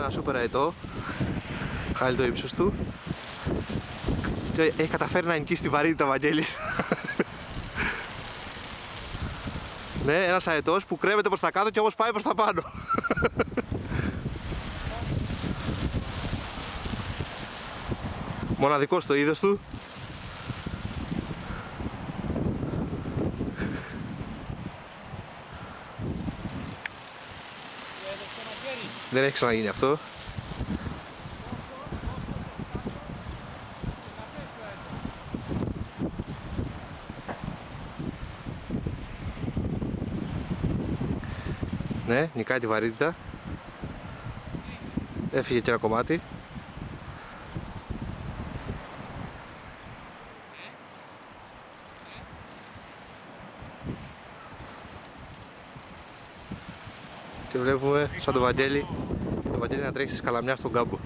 ένα σούπερ αετό. Χάλει το ύψος του. Και έχει καταφέρει να νικήσει τη βαρύτητα, Βαγγέλης. Ναι, ένας αετός που κρέμεται προς τα κάτω και όμως πάει προς τα πάνω. Μοναδικό στο είδος του. Δεν έχει ξαναγίνει αυτό. Ναι, νικάει τη βαρύτητα. Έφυγε και ένα κομμάτι. Και βλέπουμε σαν το Βαγγέλη να τρέχει στη σκαλαμιά στον κάμπο.